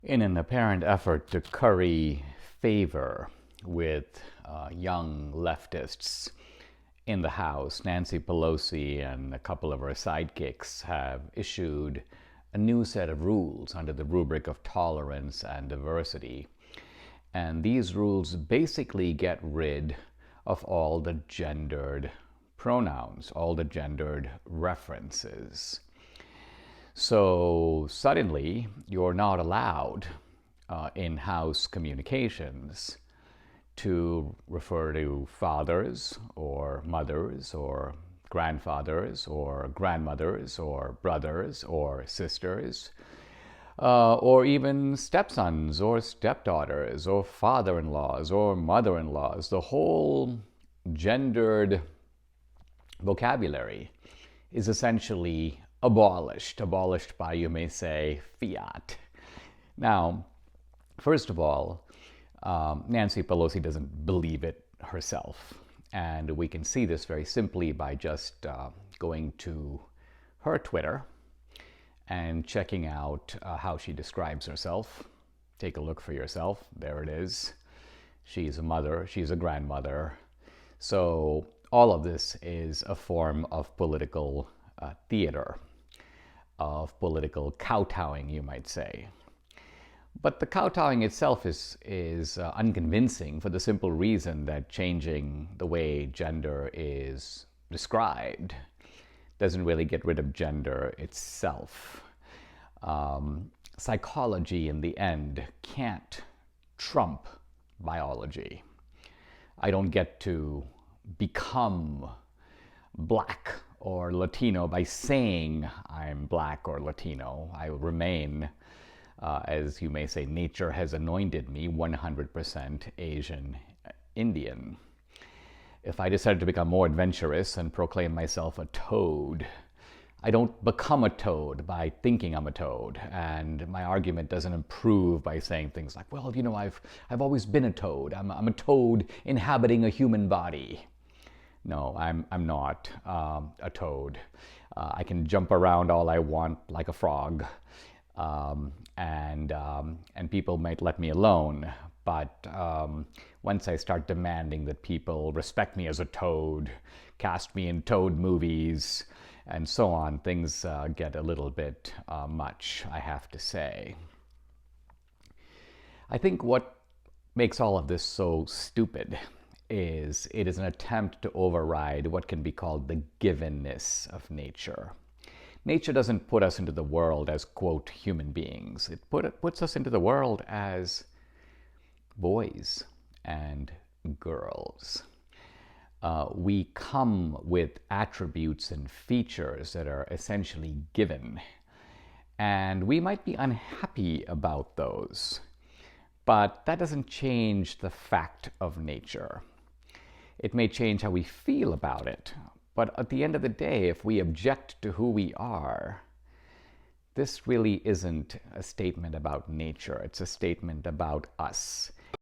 In an apparent effort to curry favor with young leftists in the House, Nancy Pelosi and a couple of her sidekicks have issued a new set of rules under the rubric of tolerance and diversity. And these rules basically get rid of all the gendered pronouns, all the gendered references. So suddenly, you're not allowed in House communications to refer to fathers or mothers or grandfathers or grandmothers or brothers or sisters or even stepsons or stepdaughters or father-in-laws or mother-in-laws. The whole gendered vocabulary is essentially abolished by, you may say, fiat. Now, first of all, Nancy Pelosi doesn't believe it herself. And we can see this very simply by just going to her Twitter and checking out how she describes herself. Take a look for yourself. There it is. She's a mother. She's a grandmother. So all of this is a form of political theater, of political kowtowing, you might say. But the kowtowing itself is unconvincing for the simple reason that changing the way gender is described doesn't really get rid of gender itself. Psychology, in the end, can't trump biology. I don't get to become black or Latino by saying I'm black or Latino. I remain, as you may say, nature has anointed me 100% Asian Indian. If I decided to become more adventurous and proclaim myself a toad, I don't become a toad by thinking I'm a toad. And my argument doesn't improve by saying things like, well, you know, I've always been a toad. I'm a toad inhabiting a human body. No, I'm not a toad. I can jump around all I want like a frog, and people might let me alone. But once I start demanding that people respect me as a toad, cast me in toad movies, and so on, things get a little bit much, I have to say. I think what makes all of this so stupid is it is an attempt to override what can be called the givenness of nature. Nature doesn't put us into the world as, quote, human beings. It puts us into the world as boys and girls. We come with attributes and features that are essentially given. And we might be unhappy about those, but that doesn't change the fact of nature. It may change how we feel about it, but at the end of the day, if we object to who we are, this really isn't a statement about nature. It's a statement about us.